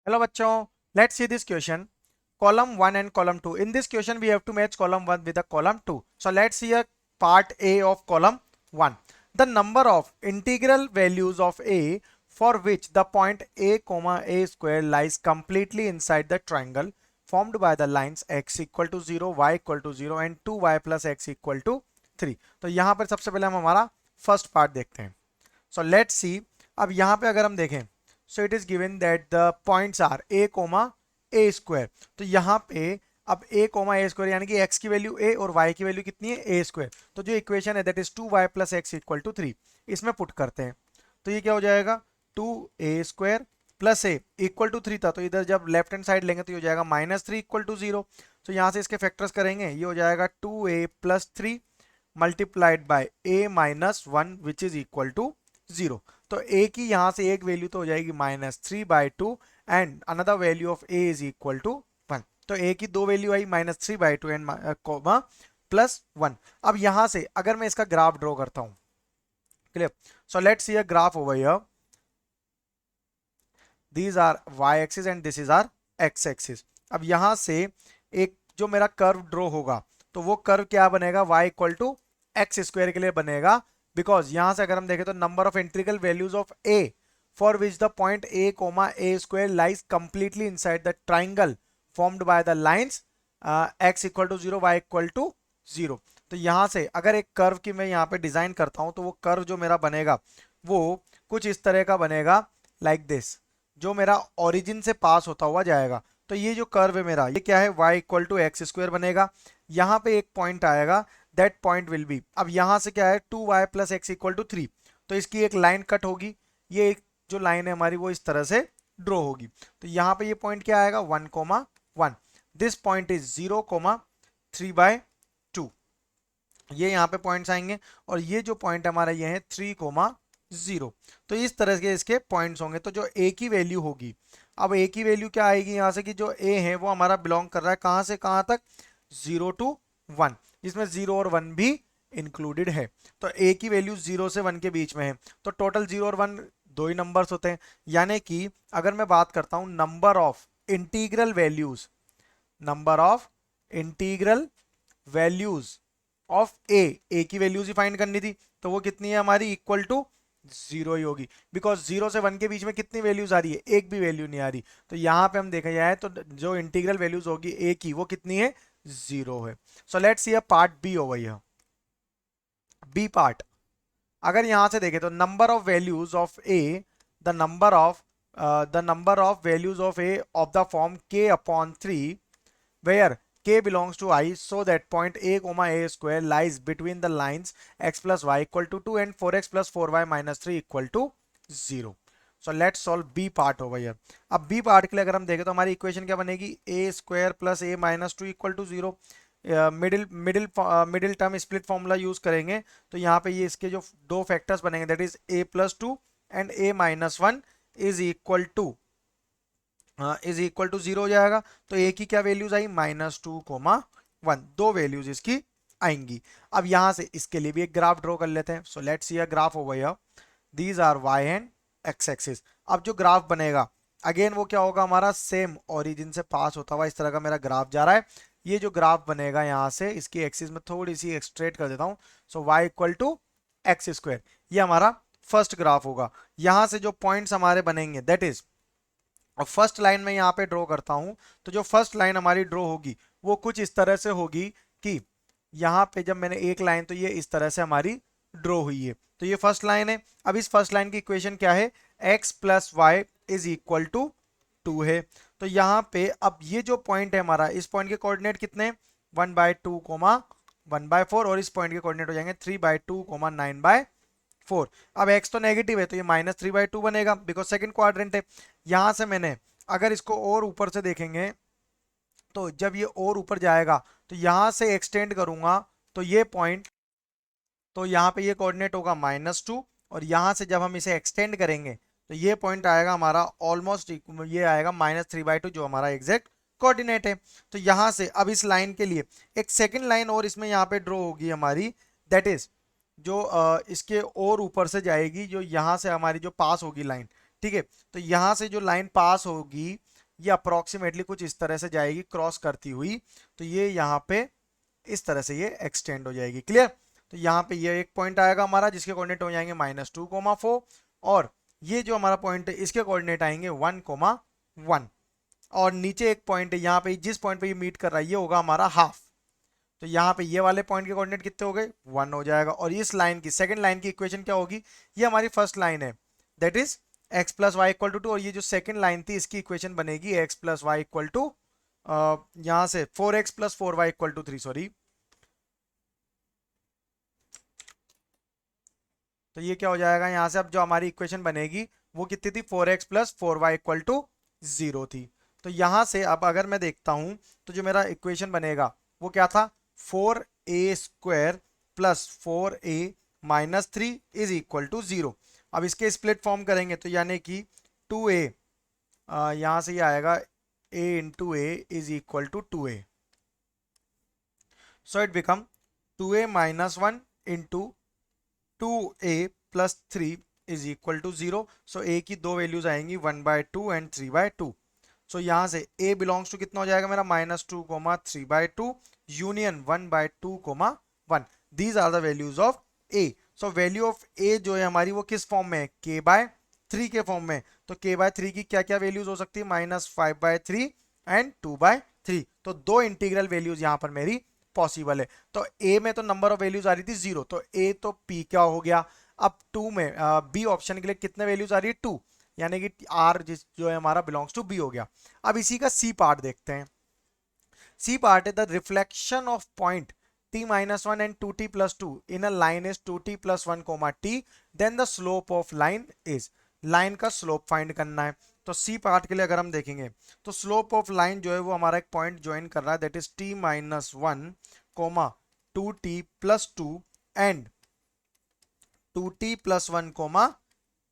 Hello bachcho, let's see this question. Column 1 and column 2. In this question we have to match column 1 with the column 2. So let's see a part A of column 1. The number of integral values of A for which the point A comma A square lies completely inside the triangle formed by the lines x equal to 0, y equal to 0 and 2y plus x equal to 3. तो यहाँ पर सबसे पहले हम हमारा first part देखते हैं. So let's see. अब यहाँ पे अगर हम देखें, so it is given that the points are a comma a square. तो यहाँ पे अब a comma a square यानी कि x की वैल्यू a और y की वैल्यू कितनी है a square. तो जो इक्वेशन है that is 2y plus x equal to 3, इसमें पुट करते हैं तो ये क्या हो जाएगा 2a square plus a equal to 3 था, तो इधर जब लेफ्ट हैंड साइड लेंगे तो ये हो जाएगा -3 इक्वल टू 0. तो यहाँ से इसके फैक्टर्स करेंगे, ये हो जाएगा 2a plus 3 multiplied by a minus 1 which is equal to 0. तो a की यहां से एक वैल्यू तो हो जाएगी -3/2 and another value of a is equal to 1. तो a की दो वैल्यू आई -3/2 एंड कोमा +1. अब यहां से अगर मैं इसका ग्राफ ड्रॉ करता हूं, clear. So let's see a graph over here. These are y axis and this is our x axis. अब यहां से एक जो मेरा कर्व ड्रॉ होगा तो वो कर्व क्या बनेगा y equal to x square के लिए बनेगा, बिकॉज यहां से अगर हम देखें तो number of integral values of a for which the point a comma a square lies completely inside the triangle formed by the lines x equal to 0, y equal to 0. तो यहां से अगर एक कर्व की मैं यहाँ पे डिजाइन करता हूं तो वो कर्व जो मेरा बनेगा वो कुछ इस तरह का बनेगा, लाइक दिस, जो मेरा ओरिजिन से पास होता हुआ जाएगा. तो ये जो कर्व है मेरा, ये क्या है, y equal to x square बनेगा. यहाँ पे एक पॉइंट आएगा, दैट पॉइंट विल बी, अब यहाँ से क्या है 2y plus x equal to 3. तो इसकी एक लाइन कट होगी, ये एक जो लाइन है हमारी वो इस तरह से ड्रॉ होगी. तो यहाँ पे ये पॉइंट क्या आएगा 1,1. This point is 0,3/2. ये यहाँ पे पॉइंट्स आएंगे और ये जो पॉइंट हमारा ये है 3,0. तो इस तरह के इसके पॉइंट्स होंगे. तो जो a की वैल्यू होगी, अब a की वैल्यू क्या आएगी यहाँ से कि जो a है वो हमारा बिलोंग कर रहा है कहाँ से कहाँ तक, 0 to 1, जिसमें 0 और 1 भी इंक्लूडेड है. तो a की वैल्यू 0 से 1 के बीच में है. तो टोटल 0 और 1 दो ही नंबर्स होते हैं. यानी कि अगर मैं बात करता हूं number of integral values, number of integral values of a की वैल्यूज ही फाइंड करनी थी, तो वो कितनी है हमारी, इक्वल टू 0 ही होगी. बिकॉज 0 से 1 के बीच में कितनी वैल्यूज आ रही है, एक भी वैल्यू नहीं आ रही. तो यहां पे हम देखा जाए तो जो इंटीग्रल वैल्यूज होगी a की वो कितनी है, 0 है. So let's see a part B over here. B part अगर यहां से देखें तो number of values of a, the number of values of a of the form k upon 3 where k belongs to I, so that point a comma a square lies between the lines x plus y equal to 2 and 4x plus 4y minus 3 equal to 0. So let's solve b part over here. अब b part के लिए अगर हम देखें तो हमारी equation क्या बनेगी, a square plus a minus 2 equal to 0. Middle term split formula use करेंगे तो यहाँ पे ये इसके जो दो फैक्टर्स बनेंगे that is a plus 2 and a minus 1 is equal to 0 हो जाएगा. तो a की क्या वैल्यूज आई, -2,1, दो वैल्यूज इसकी आएंगी. अब यहां से इसके लिए भी एक ग्राफ ड्रॉ कर लेते हैं. So let's see a graph over here. These are y and x axis. अब जो ग्राफ बनेगा अगेन वो क्या होगा, हमारा सेम ओरिजिन से पास होता हुआ इस तरह का मेरा ग्राफ जा रहा है. ये जो ग्राफ बनेगा यहाँ से इसकी एक्सिस में थोड़ी सी एक्सट्रेट कर देता हूँ. So y equal to x square, ये हमारा फर्स्ट ग्राफ होगा. यहां से जो पॉइंट्स हमारे बनेंगे दैट इज, और फर्स्ट लाइन में यहाँ पे ड्रॉ करता हूं तो जो फर्स्ट लाइन हमारी ड्रॉ होगी वो कुछ इस तरह से होगी कि यहाँ पे जब मैंने एक लाइन, तो ये इस तरह से हमारी ड्रॉ हुई है. तो ये फर्स्ट लाइन है. अब इस फर्स्ट लाइन की इक्वेशन क्या है, x plus y is equal to 2 है. तो यहाँ पे अब ये जो पॉइंट है हमारा, इस पॉइंट के कोऑर्डिनेट कितने, 1/2 1/4, और इस पॉइंट के कोऑर्डिनेट हो जाएंगे 3/2 9/4. अब x तो नेगेटिव है तो ये -3/2 बनेगा बिकॉज सेकंड क्वाड्रेंट है. यहां से मैंने अगर इसको और ऊपर से देखेंगे तो जब ये और ऊपर जाएगा तो यहां से एक्सटेंड करूंगा तो ये पॉइंट, तो यहाँ पे ये कोऑर्डिनेट होगा -2, और यहां से जब हम इसे एक्सटेंड करेंगे तो ये पॉइंट आएगा हमारा ऑलमोस्ट, ये आएगा -3/2 जो हमारा एग्जैक्ट कोऑर्डिनेट है. तो यहां से अब इस लाइन के लिए एक सेकेंड लाइन और इसमें यहाँ पे ड्रॉ होगी हमारी, दैट इज जो इसके और ऊपर से जाएगी, जो यहाँ से हमारी जो पास होगी लाइन, ठीक है. तो यहाँ से जो लाइन पास होगी ये अप्रोक्सीमेटली कुछ इस तरह से जाएगी क्रॉस करती हुई, तो ये यहाँ पे इस तरह से ये एक्सटेंड हो जाएगी। क्लियर? तो यहाँ पे ये एक पॉइंट आएगा हमारा जिसके कोऑर्डिनेट हो जाएंगे -2, 4, और ये जो हमारा पॉइंट है इसके कोऑर्डिनेट आएंगे 1, 1, और नीचे एक पॉइंट है यहाँ पे, जिस पॉइंट पे ये मीट कर रहा है ये होगा हमारा हाफ। तो यहाँ पे ये वाले पॉइंट के कोऑर्डिनेट कितने हो गए? 1 हो जाएगा। और इस लाइन की सेकंड लाइन की इक्वेशन क्या होगी? ये हमारी फर्स्ट लाइन है, that is x plus y equal to 2, और ये जो सेकंड लाइन थी इसकी इक्वेशन बनेगी x plus y equal to यहाँ से 4x plus 4y equal to 3, sorry. तो ये क्या हो जाएगा यहाँ से? अब जो हमारी इक्वेशन बनेगी वो कितनी थी? 4x plus 4y equal to 0 थी। तो यहाँ से अब अगर मैं देखता हूं तो जो मेरा इक्वेशन बनेगा वो क्या था? 4a square plus 4a minus 3 is equal to 0। अब इसके स्प्लिट फॉर्म करेंगे तो यानी कि 2a, यहाँ से ये आएगा a into a is equal to 2a, so it become 2a minus 1 into 2a plus 3 is equal to 0। So a की दो वैल्यूज आएंगी 1/2 एंड 3/2। सो यहाँ से a बिलोंग्स टू कितना हो जाएगा मेरा? -2, 3/2 union 1/2, 1। These are the values of a। So value of a जो है हमारी वो किस फॉर्म में है? k/3 के फॉर्म में। तो k/3 की क्या क्या वैल्यूज हो सकती है? -5/3 एंड 2/3। तो दो इंटीग्रल वैल्यूज यहाँ पर मेरी पॉसिबल है। तो a में तो नंबर ऑफ वैल्यूज आ रही थी 0, तो a तो p क्या हो गया? अब 2 में b ऑप्शन के लिए कितने वैल्यूज आ रही है? 2, यानी कि r जो है हमारा बिलोंग्स टू b हो गया। अब इसी का c पार्ट देखते हैं। c पार्ट है the reflection of point t-1 and 2t plus 2 in a line is 2t plus 1 t, then the slope of line is, line का स्लोप फाइंड करना है। तो सी पार्ट के लिए अगर हम देखेंगे तो स्लोप ऑफ लाइन जो है वो हमारा एक पॉइंट ज्वाइन कर रहा है, that is t-1, 2t plus 2 and 2t plus 1,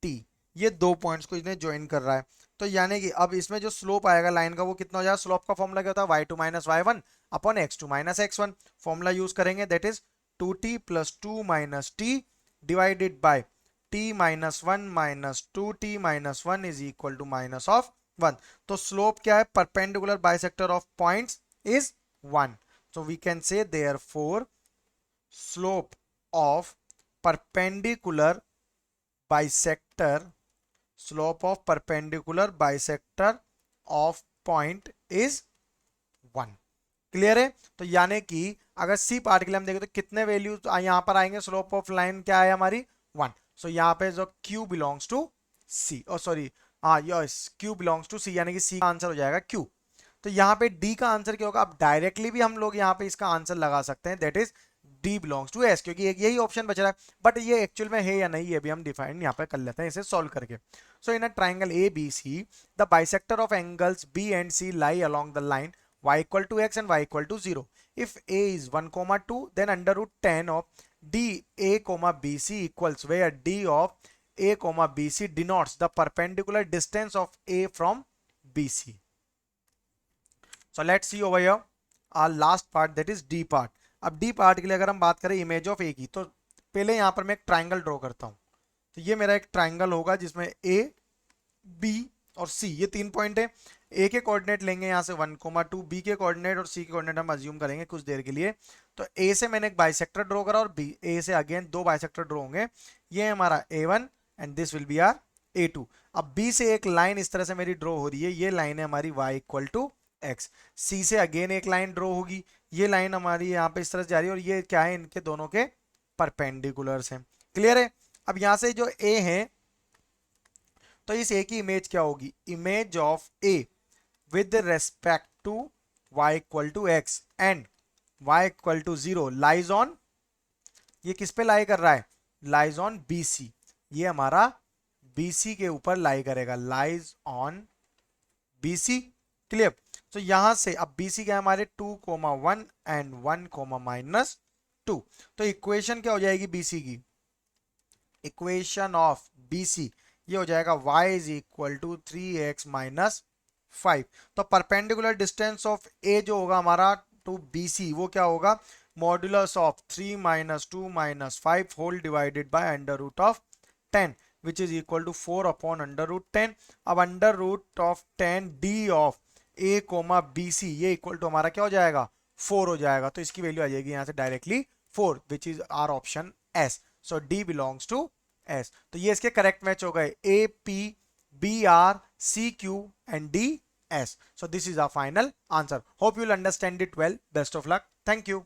t। ये दो पॉइंट्स को इसने ज्वाइन कर रहा है। तो यानी कि अब इसमें जो स्लोप आएगा लाइन का वो कितना हो जाएगा? स्लोप का फॉर्मूला क्या होता है? y2 minus y1 upon x2 minus x1। Formula use करेंगे, that is 2t plus 2 minus t divided by t minus 1 minus 2t minus 1 is equal to minus of 1। तो स्लोप क्या है? Perpendicular bisector of points is 1। So we can say therefore slope of perpendicular bisector, slope of perpendicular bisector of point is 1। Clear है? तो यानी कि अगर C part के लिए हम देखें तो कितने वैल्यूज यहां पर आएंगे? स्लोप ऑफ लाइन क्या है हमारी? 1। सो यहाँ पे जो Q बिलोंग्स टू C, और सॉरी हाँ yes, Q belongs to C, यानी कि C का आंसर हो जाएगा Q। तो यहाँ पे D का आंसर क्या होगा? अब डायरेक्टली भी हम लोग यहाँ पे इसका आंसर लगा सकते हैं, that is D belongs to S, क्योंकि यही ऑप्शन बच रहा है। बट ये एक्चुअल में है या नहीं ये भी हम डिफाइन यहाँ पे कर लेते हैं इसे सॉल्व करके। So in a triangle ABC the bisector of angles B and C lie along the line y equal to x and y equal to 0. If a is 1, 2, then under root 10 of DA, BC equals where D of A, BC denotes the perpendicular distance of A from BC. So let's see over here our last part, that is D part. अब D part के लिए अगर हम बात करें image of A की, तो पहले यहाँ पर मैं एक ट्राइंगल ड्रॉ करता हूँ। तो ये मेरा एक ट्राइंगल होगा जिसमें A, B और C ये तीन पॉइंट है। A के कोऑर्डिनेट लेंगे यहाँ से 1, 2, B के कोऑर्डिनेट और C के कोऑर्डिनेट हम अज्यूम करेंगे कुछ देर के लिए। तो A से मैंने एक बाइसेक्टर ड्रॉ करा और A से अगेन दो बाइसेक्टर ड्रॉ होंगे। ये हमारा A1 and this will be our A2। अब B से एक लाइन इस तरह से मेरी ड्रॉ हो रही है, ये लाइन है हमारी y equal to x। C से अगेन एक लाइन ड्रॉ होगी, ये लाइन हमारी यहाँ पे इस तरह से जा रही है, और ये क्या है? इनके दोनों के परपेंडिकुलर्स हैं। क्लियर है? अब यहाँ से जो A है तो इस A की इमेज क्या होगी? Image of A with respect to y equal to x and y equal to 0 lies on, ये किस पे लाई कर रहा है? Lies on BC। ये हमारा BC के ऊपर लाई करेगा, लाइज ऑन BC। क्लियर? तो यहां से अब BC क्या है हमारे? 2, 1 एंड 1, -2। तो इक्वेशन क्या हो जाएगी BC की? इक्वेशन ऑफ BC ये हो जाएगा y is equal to 3x minus 5। तो परपेंडिकुलर डिस्टेंस ऑफ A जो होगा हमारा टू BC वो क्या होगा? Modulus of 3 - 2 - 5 whole divided by under root of 10। Which is equal to 4 upon under root 10। अब under root of 10 D of A comma B C, ये equal to हमारा क्या हो जाएगा, 4 हो जाएगा। तो इसकी वैल्यू आ जाएगी यहाँ से directly 4, which is our option S. So D belongs to S. तो ये इसके करेक्ट मैच हो गए, A P B R C Q and D S. So this is our final answer. Hope you'll understand it well. Best of luck. Thank you.